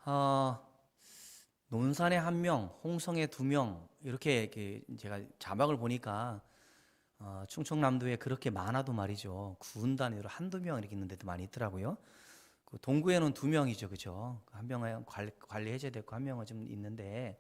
어, 논산에 1명, 홍성에 2명 이렇게 제가 자막을 보니까 충청남도에 그렇게 많아도 말이죠. 군 단위로 한두 명 이렇게 있는 데도 많이 있더라고요. 그 동구에는 2명이죠, 그죠? 한 명은 관리 해제됐고 한 명은 좀 있는데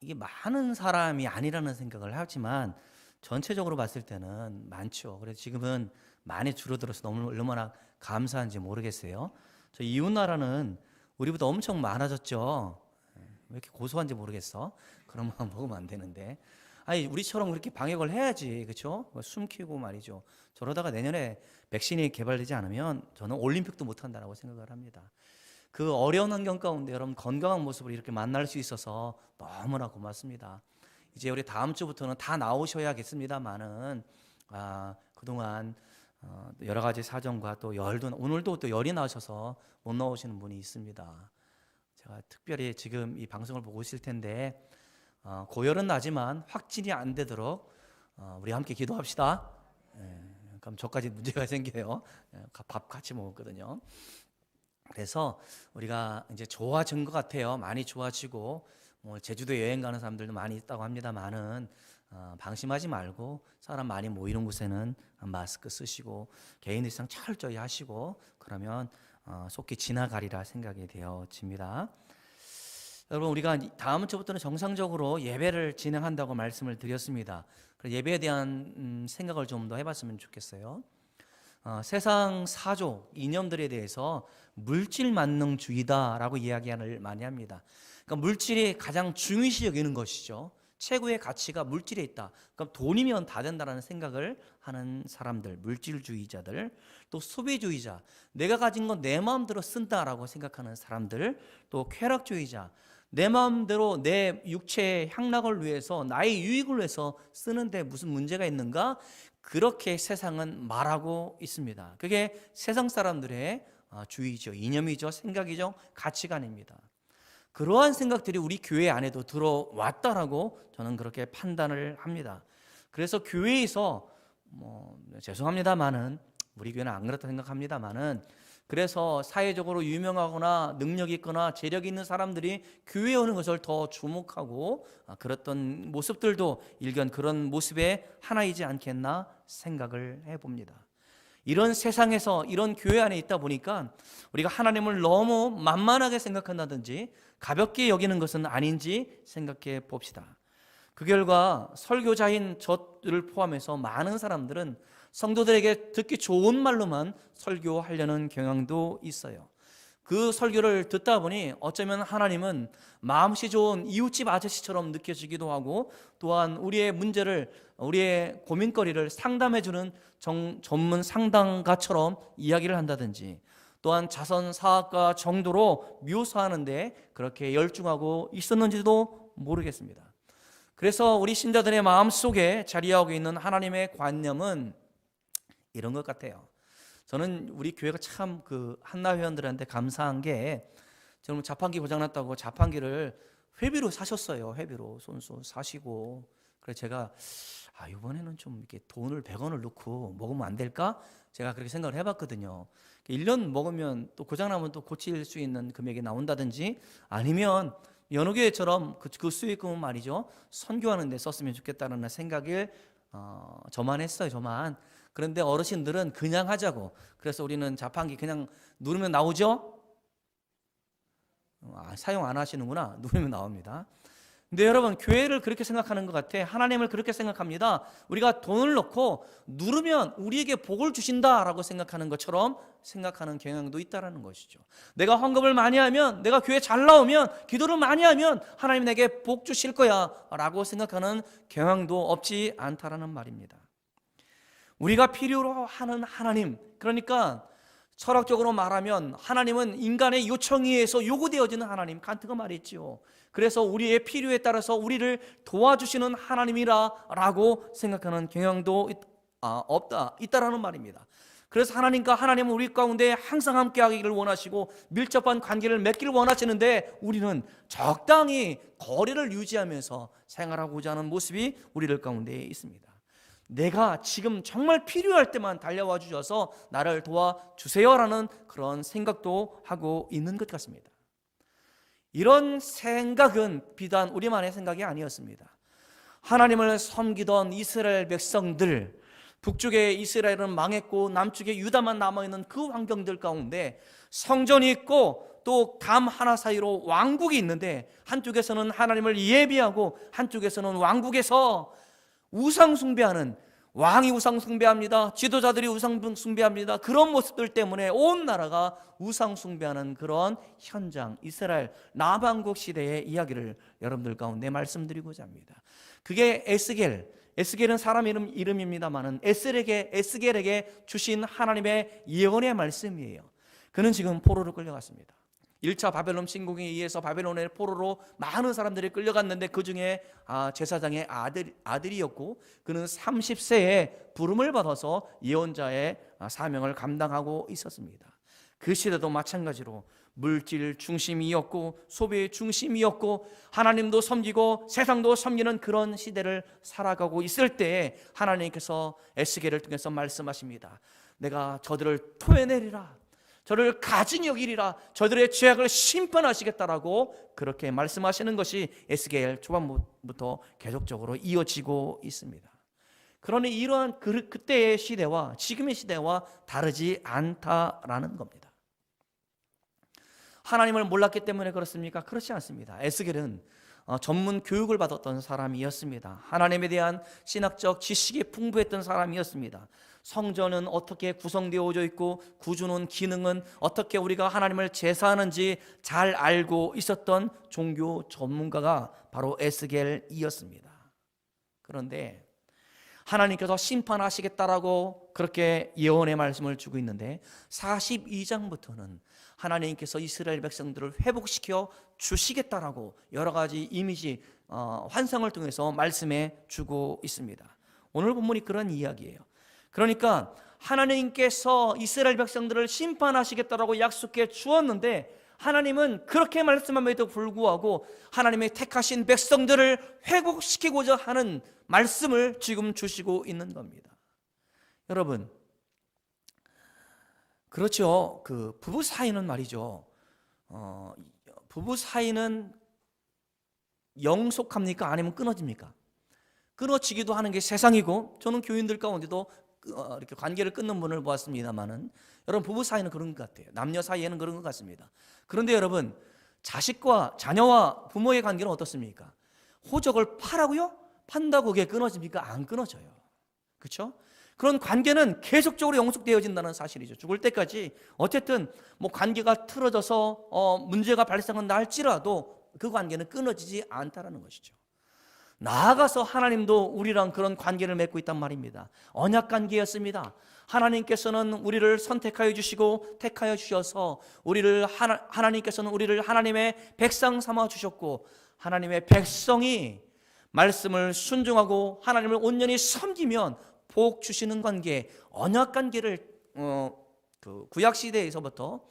이게 많은 사람이 아니라는 생각을 하지만 전체적으로 봤을 때는 많죠. 그래서 지금은 많이 줄어들어서 너무 얼마나 감사한지 모르겠어요. 저 이웃 나라는 우리보다 엄청 많아졌죠. 왜 이렇게 고소한지 모르겠어. 그런 만 먹으면 안 되는데. 아니 우리처럼 그렇게 방역을 해야지, 그렇죠? 숨기고 말이죠. 저러다가 내년에 백신이 개발되지 않으면 저는 올림픽도 못 한다라고 생각을 합니다. 그 어려운 환경 가운데 여러분 건강한 모습을 이렇게 만날 수 있어서 너무나 고맙습니다. 이제 우리 다음 주부터는 다 나오셔야겠습니다만은 그동안 여러 가지 사정과 또 열도 오늘도 또 열이 나셔서 못 나오시는 분이 있습니다. 제가 특별히 지금 이 방송을 보고 있을 텐데 고열은 나지만 확진이 안 되도록 우리 함께 기도합시다. 그럼 저까지 문제가 생겨요. 밥 같이 먹었거든요. 그래서 우리가 이제 좋아진 것 같아요. 많이 좋아지고 제주도 여행 가는 사람들도 많이 있다고 합니다만은 방심하지 말고 사람 많이 모이는 곳에는 마스크 쓰시고 개인 위생 철저히 하시고 그러면 속히 지나가리라 생각이 되어집니다. 여러분 우리가 다음 주부터는 정상적으로 예배를 진행한다고 말씀을 드렸습니다. 그래서 예배에 대한 생각을 좀 더 해봤으면 좋겠어요. 세상 사조 이념들에 대해서 물질 만능주의다라고 이야기를 많이 합니다. 그러니까 물질이 가장 중요시 여기는 것이죠. 최고의 가치가 물질에 있다. 그럼 돈이면 다 된다는 생각을 하는 사람들, 물질주의자들, 또 소비주의자, 내가 가진 건 내 마음대로 쓴다라고 생각하는 사람들, 또 쾌락주의자, 내 마음대로 내 육체의 향락을 위해서 나의 유익을 위해서 쓰는데 무슨 문제가 있는가? 그렇게 세상은 말하고 있습니다. 그게 세상 사람들의 주의죠, 이념이죠, 생각이죠, 가치관입니다. 그러한 생각들이 우리 교회 안에도 들어왔다라고 저는 그렇게 판단을 합니다. 그래서 교회에서 죄송합니다만은 우리 교회는 안 그렇다 생각합니다만은 그래서 사회적으로 유명하거나 능력 있거나 재력 있는 사람들이 교회에 오는 것을 더 주목하고 그랬던 모습들도 일견 그런 모습의 하나이지 않겠나 생각을 해봅니다. 이런 세상에서 이런 교회 안에 있다 보니까 우리가 하나님을 너무 만만하게 생각한다든지 가볍게 여기는 것은 아닌지 생각해 봅시다. 그 결과 설교자인 저를 포함해서 많은 사람들은 성도들에게 듣기 좋은 말로만 설교하려는 경향도 있어요. 그 설교를 듣다 보니 어쩌면 하나님은 마음씨 좋은 이웃집 아저씨처럼 느껴지기도 하고 또한 우리의 문제를, 우리의 고민거리를 상담해주는 전문 상담가처럼 이야기를 한다든지 또한 자선사학가 정도로 묘사하는데 그렇게 열중하고 있었는지도 모르겠습니다. 그래서 우리 신자들의 마음속에 자리하고 있는 하나님의 관념은 이런 것 같아요. 저는 우리 교회가 참 그 한나 회원들한테 감사한 게 저는 자판기 고장났다고 자판기를 회비로 사셨어요. 회비로 손수 사시고 그래서 제가 이번에는 좀 이렇게 돈을 100원을 넣고 먹으면 안 될까? 제가 그렇게 생각을 해봤거든요. 1년 먹으면 또 고장나면 또 고칠 수 있는 금액이 나온다든지 아니면 연호교회처럼 그 수익금은 말이죠 선교하는 데 썼으면 좋겠다는 생각을 저만 했어요. 저만. 그런데 어르신들은 그냥 하자고. 그래서 우리는 자판기 그냥 누르면 나오죠? 사용 안 하시는구나. 누르면 나옵니다. 근데 여러분 교회를 그렇게 생각하는 것 같아. 하나님을 그렇게 생각합니다. 우리가 돈을 넣고 누르면 우리에게 복을 주신다라고 생각하는 것처럼 생각하는 경향도 있다는 것이죠. 내가 헌금을 많이 하면, 내가 교회 잘 나오면, 기도를 많이 하면 하나님 내게 복 주실 거야 라고 생각하는 경향도 없지 않다라는 말입니다. 우리가 필요로 하는 하나님, 그러니까 철학적으로 말하면 하나님은 인간의 요청에 의해서 요구되어지는 하나님, 칸트가 말했지요. 그래서 우리의 필요에 따라서 우리를 도와주시는 하나님이라고 생각하는 경향도 있다라는 말입니다. 그래서 하나님은 우리 가운데 항상 함께하기를 원하시고 밀접한 관계를 맺기를 원하시는데 우리는 적당히 거리를 유지하면서 생활하고자 하는 모습이 우리들 가운데 있습니다. 내가 지금 정말 필요할 때만 달려와 주셔서 나를 도와주세요라는 그런 생각도 하고 있는 것 같습니다. 이런 생각은 비단 우리만의 생각이 아니었습니다. 하나님을 섬기던 이스라엘 백성들, 북쪽의 이스라엘은 망했고 남쪽의 유다만 남아있는 그 환경들 가운데 성전이 있고 또 담 하나 사이로 왕국이 있는데, 한쪽에서는 하나님을 예비하고 한쪽에서는 왕국에서 우상 숭배하는, 왕이 우상 숭배합니다. 지도자들이 우상 숭배합니다. 그런 모습들 때문에 온 나라가 우상 숭배하는 그런 현장, 이스라엘 남왕국 시대의 이야기를 여러분들 가운데 말씀드리고자 합니다. 그게 에스겔은 사람 이름입니다만은 에스겔에게 주신 하나님의 예언의 말씀이에요. 그는 지금 포로로 끌려갔습니다. 1차 바벨론 침공에 의해서 바벨론의 포로로 많은 사람들이 끌려갔는데 그 중에 제사장의 아들이었고, 그는 30세에 부름을 받아서 예언자의 사명을 감당하고 있었습니다. 그 시대도 마찬가지로 물질 중심이었고 소비의 중심이었고 하나님도 섬기고 세상도 섬기는 그런 시대를 살아가고 있을 때에 하나님께서 에스겔을 통해서 말씀하십니다. 내가 저들을 토해내리라, 저를 가증히 여기리라, 저들의 죄악을 심판하시겠다라고 그렇게 말씀하시는 것이 에스겔 초반부터 계속적으로 이어지고 있습니다. 그러니 이러한 그때의 시대와 지금의 시대와 다르지 않다라는 겁니다. 하나님을 몰랐기 때문에 그렇습니까? 그렇지 않습니다. 에스겔은 전문 교육을 받았던 사람이었습니다. 하나님에 대한 신학적 지식이 풍부했던 사람이었습니다. 성전은 어떻게 구성되어져 있고 구주는 기능은 어떻게 우리가 하나님을 제사하는지 잘 알고 있었던 종교 전문가가 바로 에스겔이었습니다. 그런데 하나님께서 심판하시겠다라고 그렇게 예언의 말씀을 주고 있는데 42장부터는 하나님께서 이스라엘 백성들을 회복시켜 주시겠다라고 여러 가지 이미지, 환상을 통해서 말씀해 주고 있습니다. 오늘 본문이 그런 이야기예요. 그러니까 하나님께서 이스라엘 백성들을 심판하시겠다라고 약속해 주었는데, 하나님은 그렇게 말씀함에도 불구하고 하나님의 택하신 백성들을 회복시키고자 하는 말씀을 지금 주시고 있는 겁니다. 여러분, 그렇죠. 그 부부 사이는 말이죠. 부부 사이는 영속합니까? 아니면 끊어집니까? 끊어지기도 하는 게 세상이고, 저는 교인들 가운데도 이렇게 관계를 끊는 분을 보았습니다만은, 여러분 부부 사이는 그런 것 같아요. 남녀 사이에는 그런 것 같습니다. 그런데 여러분, 자식과 자녀와 부모의 관계는 어떻습니까? 호적을 파라고요? 판다고 그게 끊어집니까? 안 끊어져요. 그렇죠? 그런 관계는 계속적으로 영속되어진다는 사실이죠. 죽을 때까지 어쨌든 뭐 관계가 틀어져서 문제가 발생한다 할지라도 그 관계는 끊어지지 않다라는 것이죠. 나아가서 하나님도 우리랑 그런 관계를 맺고 있단 말입니다. 언약 관계였습니다. 하나님께서는 우리를 선택하여 주시고 택하여 주셔서 하나님께서는 우리를 하나님의 백성 삼아 주셨고, 하나님의 백성이 말씀을 순종하고 하나님을 온전히 섬기면 복 주시는 관계, 언약 관계를 그 구약 시대에서부터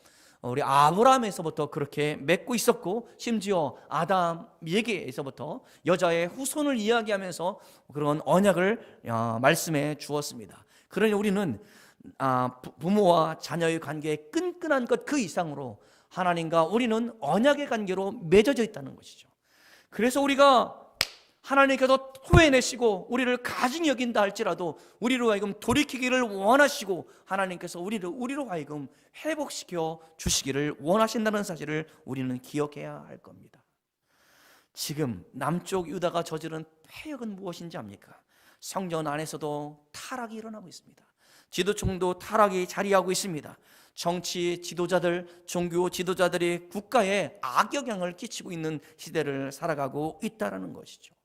우리 아브라함에서부터 그렇게 맺고 있었고, 심지어 아담에게서부터 여자의 후손을 이야기하면서 그런 언약을 말씀해 주었습니다. 그러니 우리는 부모와 자녀의 관계의 끈끈한 것 그 이상으로 하나님과 우리는 언약의 관계로 맺어져 있다는 것이죠. 그래서 우리가 하나님께서 토해내시고 우리를 가증히 여긴다 할지라도 우리로 하여금 돌이키기를 원하시고 하나님께서 우리로 하여금 회복시켜 주시기를 원하신다는 사실을 우리는 기억해야 할 겁니다. 지금 남쪽 유다가 저지른 폐역은 무엇인지 압니까? 성전 안에서도 타락이 일어나고 있습니다. 지도층도 타락이 자리하고 있습니다. 정치 지도자들, 종교 지도자들이 국가에 악영향을 끼치고 있는 시대를 살아가고 있다는 것이죠.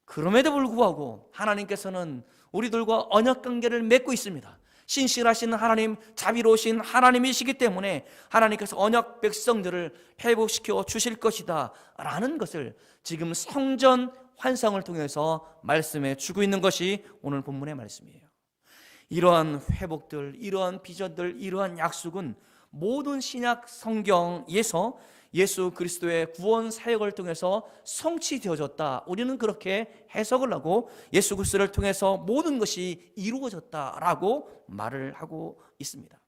그럼에도 불구하고 하나님께서는 우리들과 언약관계를 맺고 있습니다. 신실하신 하나님, 자비로우신 하나님이시기 때문에 하나님께서 언약 백성들을 회복시켜 주실 것이다 라는 것을 지금 성전 환상을 통해서 말씀해 주고 있는 것이 오늘 본문의 말씀이에요. 이러한 회복들, 이러한 비전들, 이러한 약속은 모든 신약 성경에서 예수 그리스도의 구원 사역을 통해서 성취되어졌다, 우리는 그렇게 해석을 하고 예수 그리스도를 통해서 모든 것이 이루어졌다라고 말을 하고 있습니다.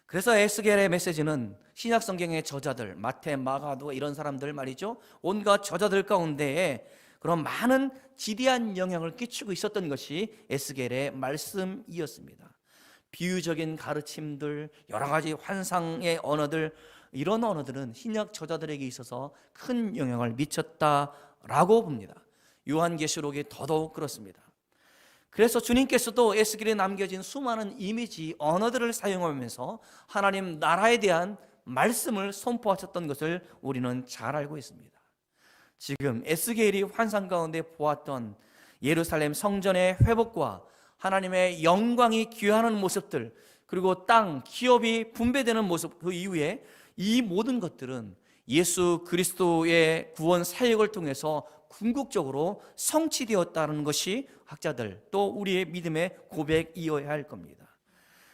그래서 에스겔의 메시지는 신약 성경의 저자들, 마태, 마가, 누가 이런 사람들 말이죠, 온갖 저자들 가운데에 그런 많은 지대한 영향을 끼치고 있었던 것이 에스겔의 말씀이었습니다. 비유적인 가르침들, 여러 가지 환상의 언어들, 이런 언어들은 신약 저자들에게 있어서 큰 영향을 미쳤다라고 봅니다. 요한계시록이 더더욱 그렇습니다. 그래서 주님께서도 에스겔에 남겨진 수많은 이미지, 언어들을 사용하면서 하나님 나라에 대한 말씀을 선포하셨던 것을 우리는 잘 알고 있습니다. 지금 에스겔이 환상 가운데 보았던 예루살렘 성전의 회복과 하나님의 영광이 귀하는 모습들, 그리고 땅, 기업이 분배되는 모습, 그 이후에 이 모든 것들은 예수 그리스도의 구원 사역을 통해서 궁극적으로 성취되었다는 것이 학자들, 또 우리의 믿음의 고백이어야 할 겁니다.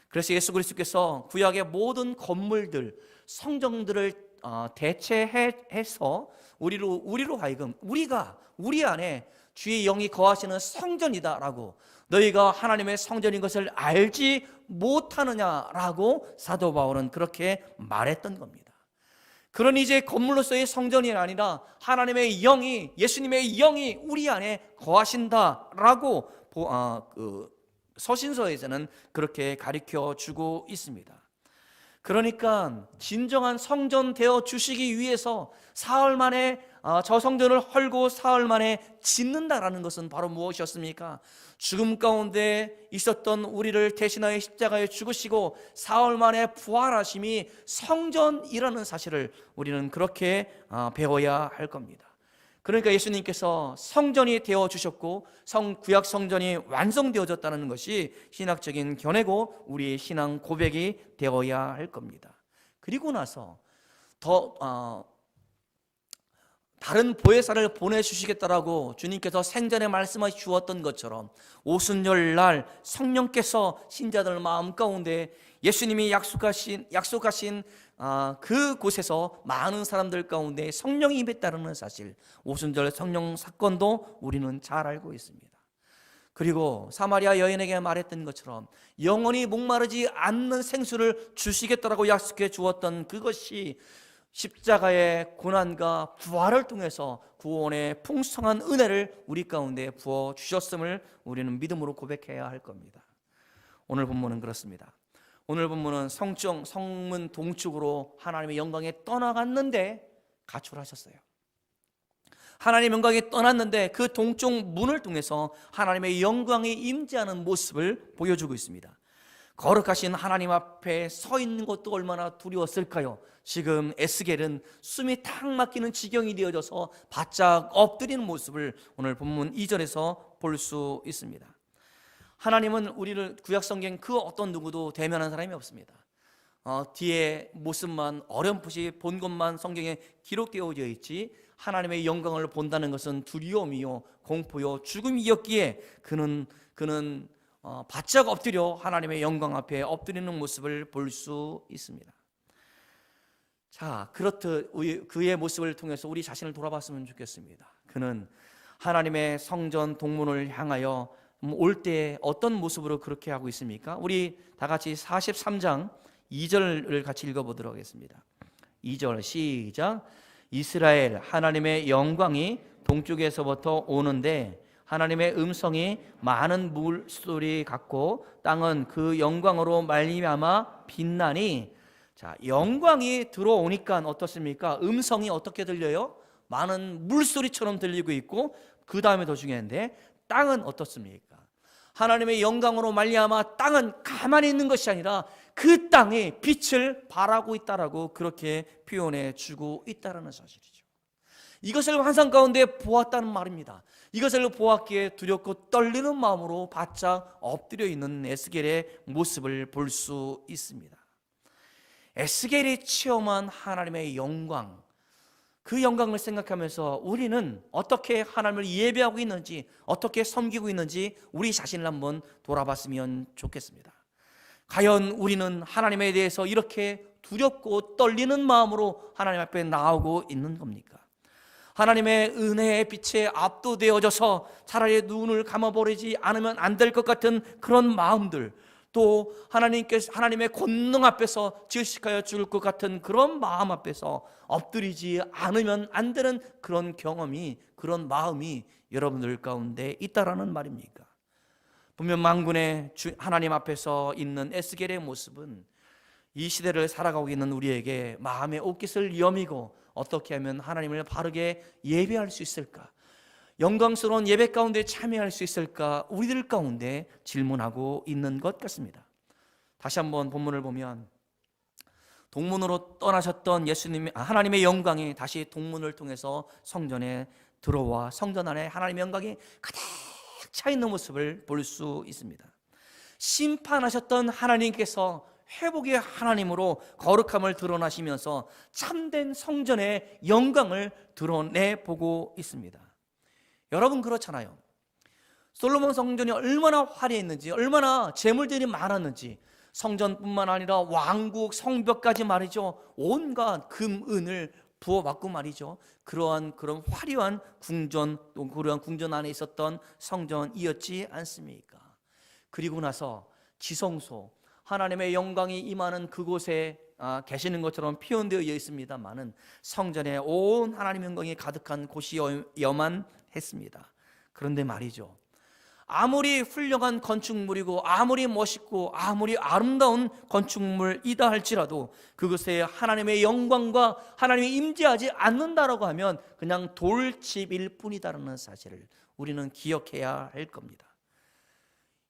그래서 예수 그리스도께서 구약의 모든 건물들, 성정들을 대체해서 우리로 하여금 우리가 우리 안에 주의 영이 거하시는 성전이다라고, 너희가 하나님의 성전인 것을 알지 못하느냐라고 사도 바울은 그렇게 말했던 겁니다. 그러니 이제 건물로서의 성전이 아니라 하나님의 영이, 예수님의 영이 우리 안에 거하신다라고 서신서에서는 그렇게 가르쳐 주고 있습니다. 그러니까 진정한 성전 되어 주시기 위해서 사흘 만에 저 성전을 헐고 사흘 만에 짓는다라는 것은 바로 무엇이었습니까? 죽음 가운데 있었던 우리를 대신하여 십자가에 죽으시고 사흘 만에 부활하심이 성전이라는 사실을 우리는 그렇게 배워야 할 겁니다. 그러니까 예수님께서 성전이 되어 주셨고 구약 성전이 완성되어졌다는 것이 신학적인 견해고 우리의 신앙 고백이 되어야 할 겁니다. 그리고 나서 다른 보혜사를 보내주시겠다라고 주님께서 생전에 말씀하시 주었던 것처럼 오순절 날 성령께서 신자들 마음 가운데 예수님이 약속하신 그곳에서 많은 사람들 가운데 성령이 임했다는 사실, 오순절 성령 사건도 우리는 잘 알고 있습니다. 그리고 사마리아 여인에게 말했던 것처럼 영원히 목마르지 않는 생수를 주시겠다라고 약속해 주었던 그것이 십자가의 고난과 부활을 통해서 구원의 풍성한 은혜를 우리 가운데 부어 주셨음을 우리는 믿음으로 고백해야 할 겁니다. 오늘 본문은 그렇습니다. 오늘 본문은 성문 동쪽으로 하나님의 영광에 떠나갔는데 가출하셨어요. 하나님의 영광이 떠났는데 그 동쪽 문을 통해서 하나님의 영광이 임재하는 모습을 보여주고 있습니다. 거룩하신 하나님 앞에 서 있는 것도 얼마나 두려웠을까요? 지금 에스겔은 숨이 탁 막히는 지경이 되어져서 바짝 엎드리는 모습을 오늘 본문 2절에서 볼 수 있습니다. 하나님은 우리를 구약성경 그 어떤 누구도 대면한 사람이 없습니다. 뒤에 모습만 어렴풋이 본 것만 성경에 기록되어져 있지 하나님의 영광을 본다는 것은 두려움이요 공포요 죽음이었기에 그는 바짝 엎드려 하나님의 영광 앞에 엎드리는 모습을 볼 수 있습니다. 자, 그렇듯 그의 모습을 통해서 우리 자신을 돌아봤으면 좋겠습니다. 그는 하나님의 성전 동문을 향하여 올 때 어떤 모습으로 그렇게 하고 있습니까? 우리 다 같이 43장 2절을 같이 읽어보도록 하겠습니다. 2절 시작. 이스라엘 하나님의 영광이 동쪽에서부터 오는데 하나님의 음성이 많은 물소리 같고 땅은 그 영광으로 말미암아 빛나니. 자, 영광이 들어오니까 어떻습니까? 음성이 어떻게 들려요? 많은 물소리처럼 들리고 있고, 그 다음에 더 중요한데 땅은 어떻습니까? 하나님의 영광으로 말미암아 땅은 가만히 있는 것이 아니라 그 땅에 빛을 발하고 있다라고 그렇게 표현해 주고 있다라는 사실이죠. 이것을 환상 가운데 보았다는 말입니다. 이것을 보았기에 두렵고 떨리는 마음으로 바짝 엎드려 있는 에스겔의 모습을 볼 수 있습니다. 에스겔이 체험한 하나님의 영광, 그 영광을 생각하면서 우리는 어떻게 하나님을 예배하고 있는지, 어떻게 섬기고 있는지 우리 자신을 한번 돌아봤으면 좋겠습니다. 과연 우리는 하나님에 대해서 이렇게 두렵고 떨리는 마음으로 하나님 앞에 나오고 있는 겁니까? 하나님의 은혜의 빛에 압도되어져서 차라리 눈을 감아버리지 않으면 안 될 것 같은 그런 마음들, 또 하나님의 권능 앞에서 질식하여 죽을 것 같은 그런 마음 앞에서 엎드리지 않으면 안 되는 그런 경험이, 그런 마음이 여러분들 가운데 있다라는 말입니까? 분명 만군의 하나님 앞에서 있는 에스겔의 모습은 이 시대를 살아가고 있는 우리에게 마음의 옷깃을 여미고 어떻게 하면 하나님을 바르게 예배할 수 있을까, 영광스러운 예배 가운데 참여할 수 있을까, 우리들 가운데 질문하고 있는 것 같습니다. 다시 한번 본문을 보면 동문으로 떠나셨던 하나님의 영광이 다시 동문을 통해서 성전에 들어와 성전 안에 하나님의 영광이 가득 차 있는 모습을 볼 수 있습니다. 심판하셨던 하나님께서 회복의 하나님으로 거룩함을 드러나시면서 참된 성전의 영광을 드러내보고 있습니다. 여러분 그렇잖아요. 솔로몬 성전이 얼마나 화려했는지, 얼마나 재물들이 많았는지, 성전뿐만 아니라 왕국 성벽까지 말이죠, 온갖 금, 은을 부어받고 말이죠, 그런 화려한 궁전, 또 그러한 궁전 안에 있었던 성전이었지 않습니까? 그리고 나서 지성소, 하나님의 영광이 임하는 그곳에 계시는 것처럼 표현되어 있습니다만은 성전에 온 하나님의 영광이 가득한 곳이어야만 했습니다. 그런데 말이죠, 아무리 훌륭한 건축물이고 아무리 멋있고 아무리 아름다운 건축물이다 할지라도 그것에 하나님의 영광과 하나님이 임재하지 않는다라고 하면 그냥 돌집일 뿐이다라는 사실을 우리는 기억해야 할 겁니다.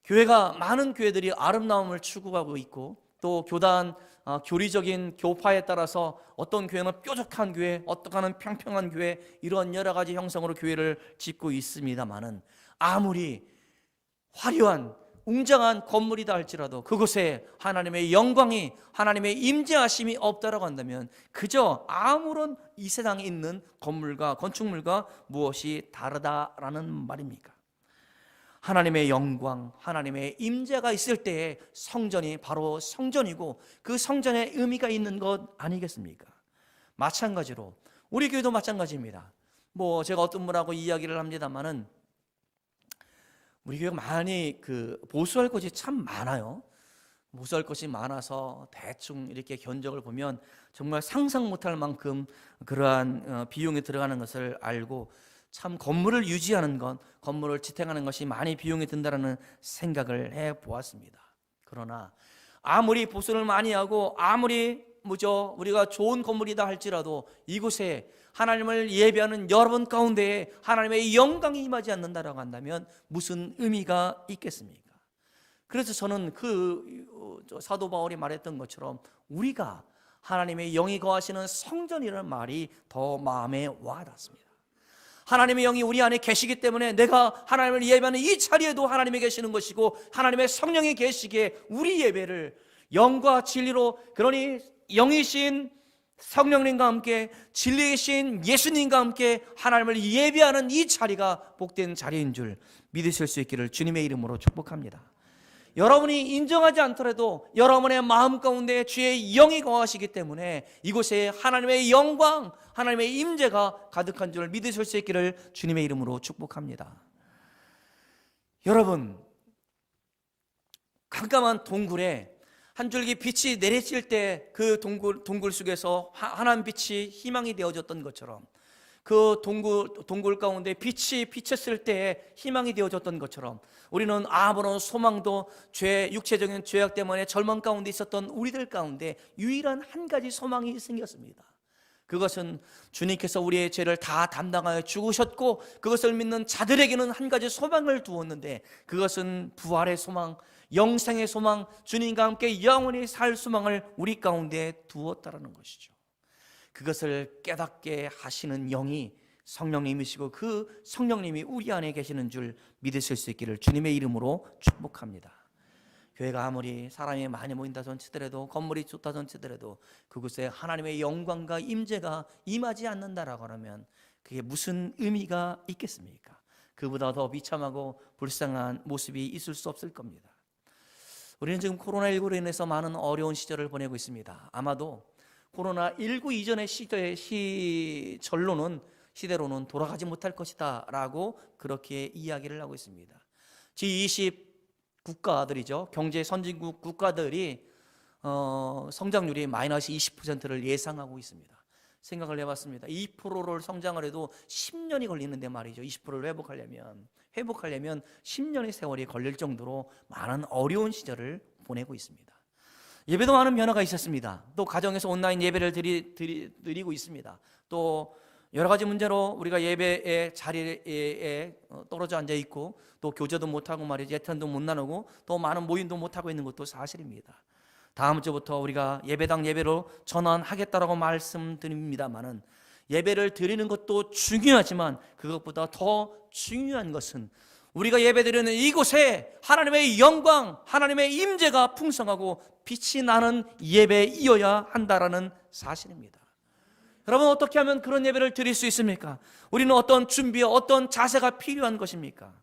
교회가, 많은 교회들이 아름다움을 추구하고 있고, 또 교단, 교리적인 교파에 따라서 어떤 교회는 뾰족한 교회, 어떤 하는 평평한 교회, 이런 여러 가지 형성으로 교회를 짓고 있습니다만은 아무리 화려한 웅장한 건물이다 할지라도 그곳에 하나님의 영광이, 하나님의 임재하심이 없다라고 한다면 그저 아무런 이 세상에 있는 건물과 건축물과 무엇이 다르다라는 말입니까? 하나님의 영광, 하나님의 임재가 있을 때에 성전이 바로 성전이고 그 성전에 의미가 있는 것 아니겠습니까? 마찬가지로 우리 교회도 마찬가지입니다. 제가 어떤 분하고 이야기를 합니다만은 우리 교회가 많이 보수할 것이 참 많아요. 보수할 것이 많아서 대충 이렇게 견적을 보면 정말 상상 못할 만큼 그러한 비용이 들어가는 것을 알고, 참 건물을 유지하는 것, 건물을 지탱하는 것이 많이 비용이 든다는 생각을 해보았습니다. 그러나 아무리 보수를 많이 하고 아무리 우리가 좋은 건물이다 할지라도 이곳에 하나님을 예배하는 여러분 가운데에 하나님의 영광이 임하지 않는다라고 한다면 무슨 의미가 있겠습니까? 그래서 저는 사도 바울이 말했던 것처럼 우리가 하나님의 영이 거하시는 성전이라는 말이 더 마음에 와닿습니다. 하나님의 영이 우리 안에 계시기 때문에 내가 하나님을 예배하는 이 자리에도 하나님이 계시는 것이고, 하나님의 성령이 계시기에 우리 예배를 영과 진리로, 그러니 영이신 성령님과 함께 진리이신 예수님과 함께 하나님을 예배하는 이 자리가 복된 자리인 줄 믿으실 수 있기를 주님의 이름으로 축복합니다. 여러분이 인정하지 않더라도 여러분의 마음 가운데 주의 영이 거하시기 때문에 이곳에 하나님의 영광, 하나님의 임재가 가득한 줄 믿으실 수 있기를 주님의 이름으로 축복합니다. 여러분, 깜깜한 동굴에 한 줄기 빛이 내리칠 때 그 동굴 속에서 환한 빛이 희망이 되어졌던 것처럼, 그 동굴 가운데 빛이 비쳤을 때에 희망이 되어졌던 것처럼, 우리는 아무런 소망도 육체적인 죄악 때문에 절망 가운데 있었던 우리들 가운데 유일한 한 가지 소망이 생겼습니다. 그것은 주님께서 우리의 죄를 다 담당하여 죽으셨고, 그것을 믿는 자들에게는 한 가지 소망을 두었는데, 그것은 부활의 소망, 영생의 소망, 주님과 함께 영원히 살 소망을 우리 가운데 두었다라는 것이죠. 그것을 깨닫게 하시는 영이 성령님이시고 그 성령님이 우리 안에 계시는 줄 믿으실 수 있기를 주님의 이름으로 축복합니다. 교회가 아무리 사람이 많이 모인다 전치더라도, 건물이 좋다 전치더라도 그곳에 하나님의 영광과 임재가 임하지 않는다라고 하면 그게 무슨 의미가 있겠습니까? 그보다 더 비참하고 불쌍한 모습이 있을 수 없을 겁니다. 우리는 지금 코로나19로 인해서 많은 어려운 시절을 보내고 있습니다. 아마도 코로나19 이전의 시대로는 돌아가지 못할 것이다 라고 그렇게 이야기를 하고 있습니다. G20 국가들이죠. 경제 선진국 국가들이 성장률이 마이너스 20%를 예상하고 있습니다. 생각을 해봤습니다. 2%를 성장을 해도 10년이 걸리는데 말이죠. 20%를 회복하려면 10년의 세월이 걸릴 정도로 많은 어려운 시절을 보내고 있습니다. 예배도 많은 변화가 있었습니다. 또 가정에서 온라인 예배를 드리고 있습니다. 또 여러 가지 문제로 우리가 예배의 자리에 떨어져 앉아 있고, 또 교제도 못하고 말이죠. 예탄도 못 나누고, 또 많은 모임도 못하고 있는 것도 사실입니다. 다음 주부터 우리가 예배당 예배로 전환하겠다라고 말씀드립니다만은, 예배를 드리는 것도 중요하지만 그것보다 더 중요한 것은 우리가 예배드리는 이곳에 하나님의 영광, 하나님의 임재가 풍성하고 빛이 나는 예배이어야 한다라는 사실입니다. 여러분, 어떻게 하면 그런 예배를 드릴 수 있습니까? 우리는 어떤 준비와 어떤 자세가 필요한 것입니까?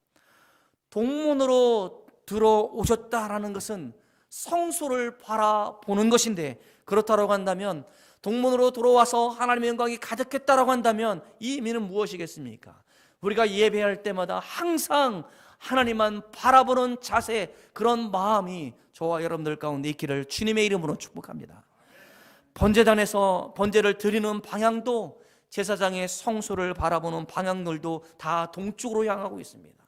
동문으로 들어오셨다라는 것은 성소를 바라보는 것인데, 그렇다고 한다면, 동문으로 들어와서 하나님의 영광이 가득했다라고 한다면 이 의미는 무엇이겠습니까? 우리가 예배할 때마다 항상 하나님만 바라보는 자세, 그런 마음이 저와 여러분들 가운데 있기를 주님의 이름으로 축복합니다. 번제단에서 번제를 드리는 방향도, 제사장의 성소를 바라보는 방향들도 다 동쪽으로 향하고 있습니다.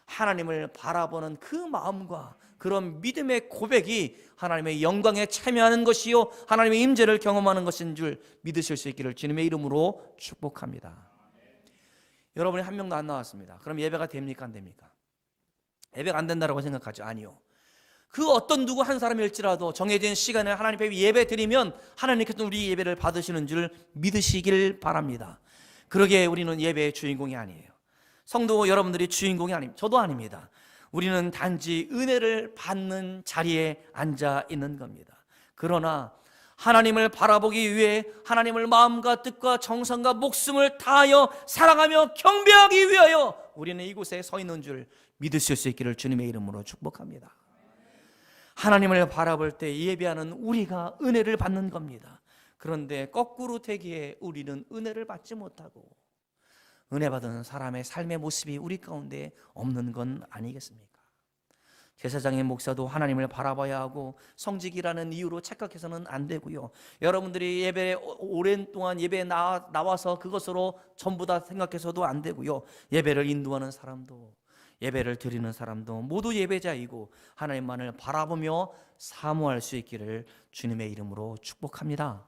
하나님을 바라보는 그 마음과 그런 믿음의 고백이 하나님의 영광에 참여하는 것이요, 하나님의 임재를 경험하는 것인 줄 믿으실 수 있기를 주님의 이름으로 축복합니다. 여러분이 한 명도 안 나왔습니다. 그럼 예배가 됩니까, 안 됩니까? 예배가 안 된다고 생각하죠? 아니요. 그 어떤 누구 한 사람일지라도 정해진 시간에 하나님 앞에 예배 드리면 하나님께서 우리 예배를 받으시는 줄 믿으시길 바랍니다. 그러기에 우리는 예배의 주인공이 아니에요. 성도 여러분들이 주인공이 아닙니다. 저도 아닙니다. 우리는 단지 은혜를 받는 자리에 앉아 있는 겁니다. 그러나 하나님을 바라보기 위해 하나님을 마음과 뜻과 정성과 목숨을 다하여 사랑하며 경배하기 위하여 우리는 이곳에 서 있는 줄 믿으실 수 있기를 주님의 이름으로 축복합니다. 하나님을 바라볼 때 예배하는 우리가 은혜를 받는 겁니다. 그런데 거꾸로 되기에 우리는 은혜를 받지 못하고 은혜 받은 사람의 삶의 모습이 우리 가운데 없는 건 아니겠습니까? 제사장의 목사도 하나님을 바라봐야 하고 성직이라는 이유로 착각해서는 안 되고요. 여러분들이 예배에 오랜 동안 예배에 나와서 그것으로 전부 다 생각해서도 안 되고요. 예배를 인도하는 사람도, 예배를 드리는 사람도 모두 예배자이고 하나님만을 바라보며 사모할 수 있기를 주님의 이름으로 축복합니다.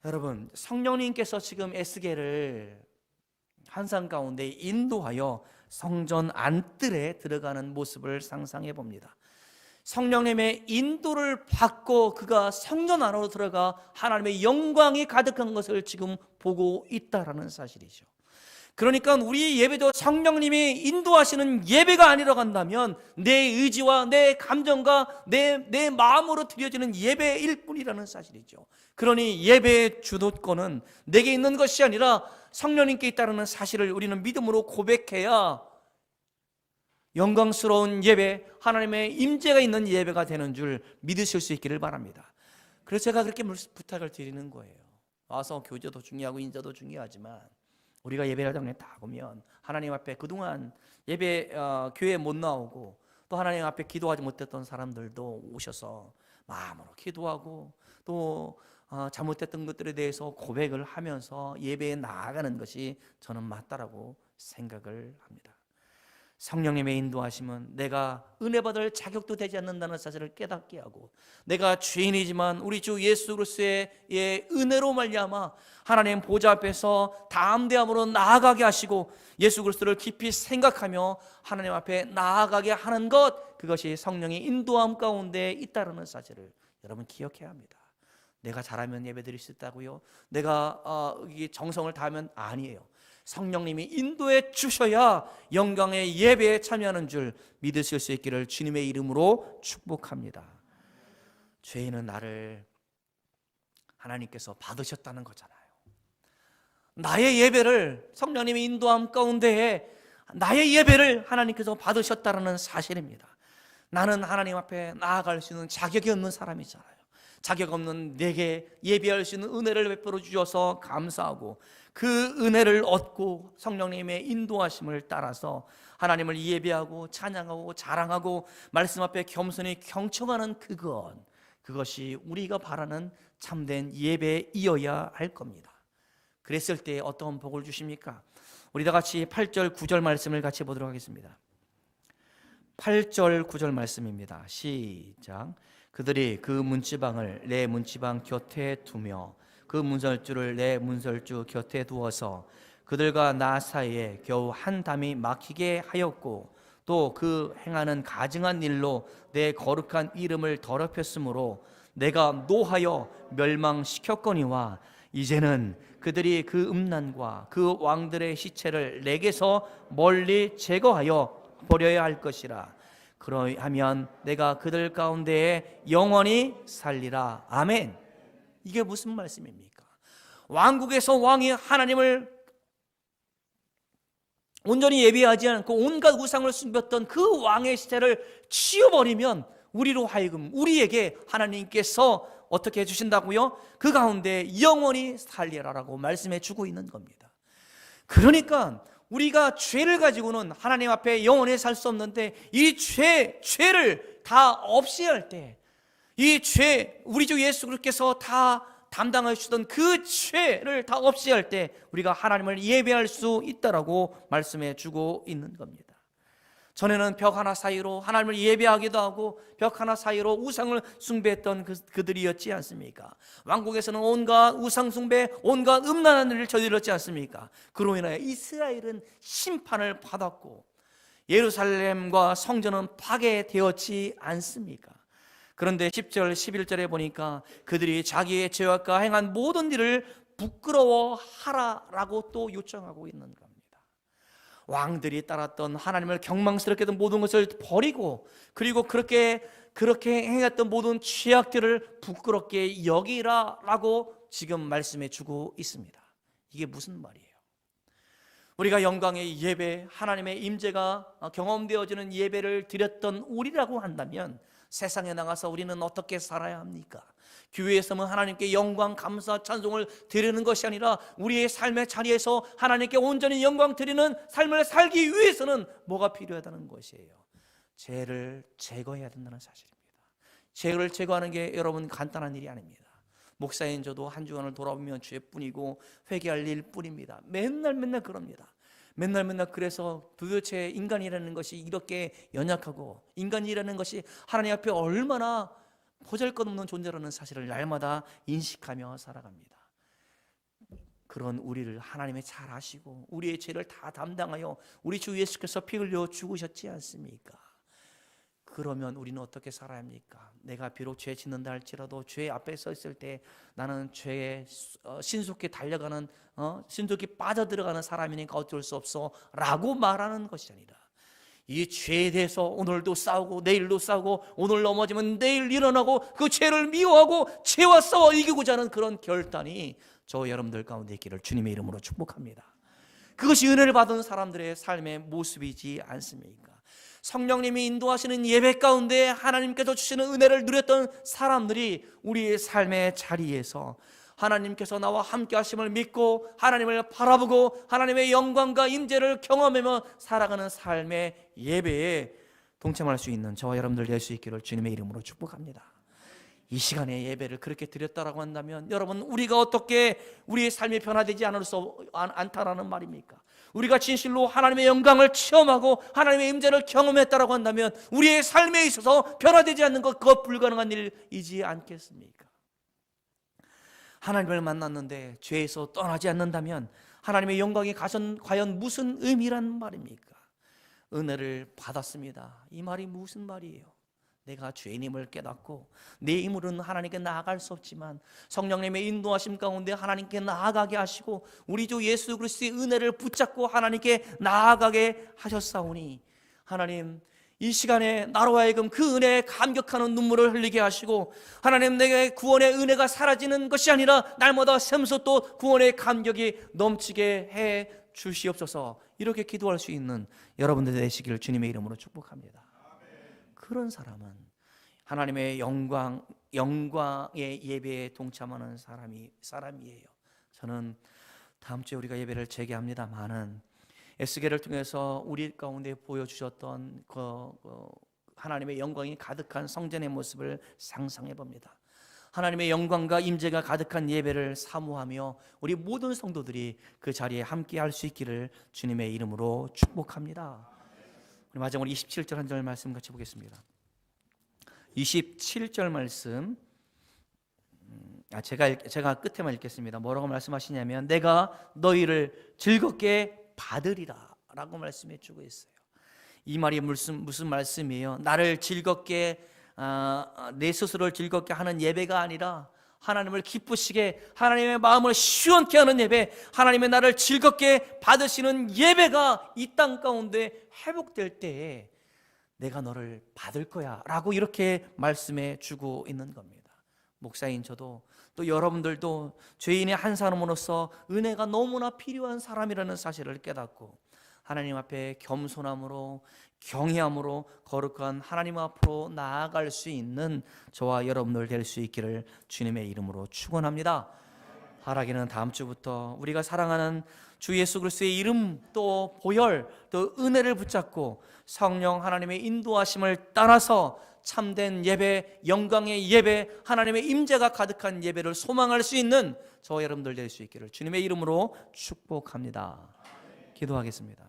여러분, 성령님께서 지금 에스겔을 환상 가운데 인도하여 성전 안뜰에 들어가는 모습을 상상해 봅니다. 성령님의 인도를 받고 그가 성전 안으로 들어가 하나님의 영광이 가득한 것을 지금 보고 있다라는 사실이죠. 그러니까 우리 예배도 성령님이 인도하시는 예배가 아니라고 한다면 내 의지와 내 감정과 내 마음으로 드려지는 예배일 뿐이라는 사실이죠. 그러니 예배의 주도권은 내게 있는 것이 아니라 성령님께 있다는 사실을 우리는 믿음으로 고백해야 영광스러운 예배, 하나님의 임재가 있는 예배가 되는 줄 믿으실 수 있기를 바랍니다. 그래서 제가 그렇게 부탁을 드리는 거예요. 와서 교제도 중요하고 인자도 중요하지만 우리가 예배를 당에 다 오면 하나님 앞에 그동안 교회에 못 나오고 또 하나님 앞에 기도하지 못했던 사람들도 오셔서 마음으로 기도하고 또 잘못했던 것들에 대해서 고백을 하면서 예배에 나아가는 것이 저는 맞다라고 생각을 합니다. 성령님의 인도하심은 내가 은혜 받을 자격도 되지 않는다는 사실을 깨닫게 하고, 내가 죄인이지만 우리 주 예수 그리스도의 은혜로 말미암아 하나님 보좌 앞에서 담대함으로 나아가게 하시고 예수 그리스도를 깊이 생각하며 하나님 앞에 나아가게 하는 것, 그것이 성령의 인도함 가운데 있다는 사실을 여러분 기억해야 합니다. 내가 잘하면 예배드릴 수 있다고요? 내가 정성을 다하면 아니에요. 성령님이 인도해 주셔야 영광의 예배에 참여하는 줄 믿으실 수 있기를 주님의 이름으로 축복합니다. 죄인은 나를 하나님께서 받으셨다는 거잖아요. 나의 예배를, 성령님의 인도함 가운데에 나의 예배를 하나님께서 받으셨다는 사실입니다. 나는 하나님 앞에 나아갈 수 있는 자격이 없는 사람이잖아요. 자격 없는 내게 예배할 수 있는 은혜를 베풀어 주셔서 감사하고, 그 은혜를 얻고 성령님의 인도하심을 따라서 하나님을 예배하고 찬양하고 자랑하고 말씀 앞에 겸손히 경청하는 그것이 우리가 바라는 참된 예배이어야 할 겁니다. 그랬을 때 어떤 복을 주십니까? 우리 다 같이 8절 9절 말씀을 같이 보도록 하겠습니다. 8절 9절 말씀입니다. 시작. 그들이 그 문지방을 내 문지방 곁에 두며 그 문설주를 내 문설주 곁에 두어서 그들과 나 사이에 겨우 한 담이 막히게 하였고, 또 그 행하는 가증한 일로 내 거룩한 이름을 더럽혔으므로 내가 노하여 멸망시켰거니와, 이제는 그들이 그 음란과 그 왕들의 시체를 내게서 멀리 제거하여 버려야 할 것이라. 그러하면 내가 그들 가운데에 영원히 살리라. 아멘. 이게 무슨 말씀입니까? 왕국에서 왕이 하나님을 온전히 예배하지 않고 온갖 우상을 숨겼던 그 왕의 시체를 치워버리면 우리로 하여금, 우리에게 하나님께서 어떻게 해주신다고요? 그 가운데 영원히 살리라라고 말씀해 주고 있는 겁니다. 그러니까 우리가 죄를 가지고는 하나님 앞에 영원히 살 수 없는데, 이 죄를 다 없애야 할 때, 이 죄, 우리 주 예수 그리스도께서 다 담당하시던 그 죄를 다 없애야 할 때 우리가 하나님을 예배할 수 있다라고 말씀해 주고 있는 겁니다. 전에는 벽 하나 사이로 하나님을 예배하기도 하고 벽 하나 사이로 우상을 숭배했던 그들이었지 않습니까? 왕국에서는 온갖 우상 숭배, 온갖 음란한 일을 저질렀지 않습니까? 그로 인하여 이스라엘은 심판을 받았고 예루살렘과 성전은 파괴되었지 않습니까? 그런데 10절 11절에 보니까 그들이 자기의 죄악과 행한 모든 일을 부끄러워하라라고 또 요청하고 있는 겁니다. 왕들이 따랐던 하나님을 경망스럽게 했던 모든 것을 버리고, 그리고 그렇게 행했던 모든 죄악들을 부끄럽게 여기라라고 지금 말씀해 주고 있습니다. 이게 무슨 말이에요? 우리가 영광의 예배, 하나님의 임재가 경험되어지는 예배를 드렸던 우리라고 한다면 세상에 나가서 우리는 어떻게 살아야 합니까? 교회에서는 하나님께 영광, 감사, 찬송을 드리는 것이 아니라 우리의 삶의 자리에서 하나님께 온전히 영광 드리는 삶을 살기 위해서는 뭐가 필요하다는 것이에요? 죄를 제거해야 된다는 사실입니다. 죄를 제거하는 게 여러분 간단한 일이 아닙니다. 목사인 저도 한 주간을 돌아보면 죄뿐이고 회개할 일뿐입니다. 맨날 그럽니다. 맨날 그래서 도대체 인간이라는 것이 이렇게 연약하고, 인간이라는 것이 하나님 앞에 얼마나 보잘것없는 존재라는 사실을 날마다 인식하며 살아갑니다. 그런 우리를 하나님이 잘 아시고 우리의 죄를 다 담당하여 우리 주 예수께서 피 흘려 죽으셨지 않습니까? 그러면 우리는 어떻게 살아야 합니까? 내가 비록 죄 짓는다 할지라도 죄 앞에 서 있을 때 나는 죄에 신속히 달려가는, 신속히 빠져들어가는 사람이니까 어쩔 수 없어 라고 말하는 것이 아니라, 이 죄에 대해서 오늘도 싸우고 내일도 싸우고 오늘 넘어지면 내일 일어나고 그 죄를 미워하고 죄와 싸워 이기고자 하는 그런 결단이 저 여러분들 가운데 있기를 주님의 이름으로 축복합니다. 그것이 은혜를 받은 사람들의 삶의 모습이지 않습니까? 성령님이 인도하시는 예배 가운데 하나님께서 주시는 은혜를 누렸던 사람들이 우리의 삶의 자리에서 하나님께서 나와 함께 하심을 믿고 하나님을 바라보고 하나님의 영광과 임재를 경험하며 살아가는 삶의 예배에 동참할 수 있는 저와 여러분들 될 수 있기를 주님의 이름으로 축복합니다. 이 시간에 예배를 그렇게 드렸다라고 한다면 여러분, 우리가 어떻게 우리의 삶이 변화되지 않다라는 말입니까? 우리가 진실로 하나님의 영광을 체험하고 하나님의 임재를 경험했다라고 한다면 우리의 삶에 있어서 변화되지 않는 것, 그것 불가능한 일이지 않겠습니까? 하나님을 만났는데 죄에서 떠나지 않는다면 하나님의 영광이 과연 무슨 의미란 말입니까? 은혜를 받았습니다. 이 말이 무슨 말이에요? 내가 죄인임을 깨닫고 내 힘으로는 하나님께 나아갈 수 없지만 성령님의 인도하심 가운데 하나님께 나아가게 하시고 우리 주 예수 그리스도의 은혜를 붙잡고 하나님께 나아가게 하셨사오니, 하나님 이 시간에 나로 하여금 그 은혜에 감격하는 눈물을 흘리게 하시고, 하나님 내게 구원의 은혜가 사라지는 것이 아니라 날마다 샘솟도 구원의 감격이 넘치게 해 주시옵소서. 이렇게 기도할 수 있는 여러분들 되시기를 주님의 이름으로 축복합니다. 그런 사람은 하나님의 영광의 예배에 동참하는 사람이에요. 저는 다음 주에 우리가 예배를 재개합니다만은 에스겔을 통해서 우리 가운데 보여주셨던 하나님의 영광이 가득한 성전의 모습을 상상해 봅니다. 하나님의 영광과 임재가 가득한 예배를 사모하며 우리 모든 성도들이 그 자리에 함께 할 수 있기를 주님의 이름으로 축복합니다. 우리 마지막으로 27절 한 절 말씀 같이 보겠습니다. 27절 말씀, 제가 끝에만 읽겠습니다. 뭐라고 말씀하시냐면 내가 너희를 즐겁게 받으리라 라고 말씀해 주고 있어요. 이 말이 무슨 말씀이에요? 나를 즐겁게 내 스스로를 즐겁게 하는 예배가 아니라 하나님을 기쁘시게, 하나님의 마음을 시원케 하는 예배, 하나님의 나를 즐겁게 받으시는 예배가 이 땅 가운데 회복될 때에 내가 너를 받을 거야 라고 이렇게 말씀해 주고 있는 겁니다. 목사인 저도 또 여러분들도 죄인의 한 사람으로서 은혜가 너무나 필요한 사람이라는 사실을 깨닫고 하나님 앞에 겸손함으로 경외함으로 거룩한 하나님 앞으로 나아갈 수 있는 저와 여러분들 될 수 있기를 주님의 이름으로 축원합니다. 하락이는 다음 주부터 우리가 사랑하는 주 예수 그리스도의 이름 또 보혈 또 은혜를 붙잡고 성령 하나님의 인도하심을 따라서 참된 예배, 영광의 예배, 하나님의 임재가 가득한 예배를 소망할 수 있는 저와 여러분들 될 수 있기를 주님의 이름으로 축복합니다. 기도하겠습니다.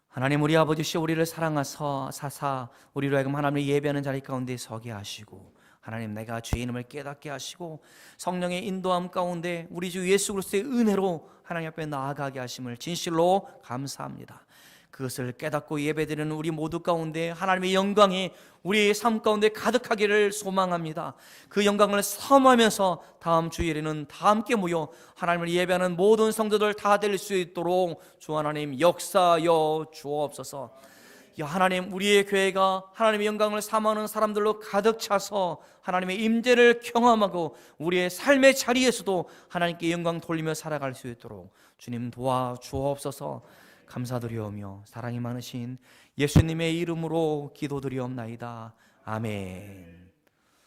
하나님 우리 아버지시여 우리를 사랑하사 우리로 하여금 하나님의 예배하는 자리 가운데 서게 하시고 하나님 내가 죄인임을 깨닫게 하시고 성령의 인도함 가운데 우리 주 예수 그리스도의 은혜로 하나님 앞에 나아가게 하심을 진실로 감사합니다. 그것을 깨닫고 예배드리는 우리 모두 가운데 하나님의 영광이 우리의 삶 가운데 가득하기를 소망합니다. 그 영광을 사모하면서 다음 주일에는 다 함께 모여 하나님을 예배하는 모든 성도들 다 될 수 있도록 주 하나님 역사여 주옵소서. 하나님 우리의 교회가 하나님의 영광을 사모하는 사람들로 가득 차서 하나님의 임재를 경험하고 우리의 삶의 자리에서도 하나님께 영광 돌리며 살아갈 수 있도록 주님 도와주옵소서. 감사드리오며 사랑이 많으신 예수님의 이름으로 기도드리옵나이다. 아멘.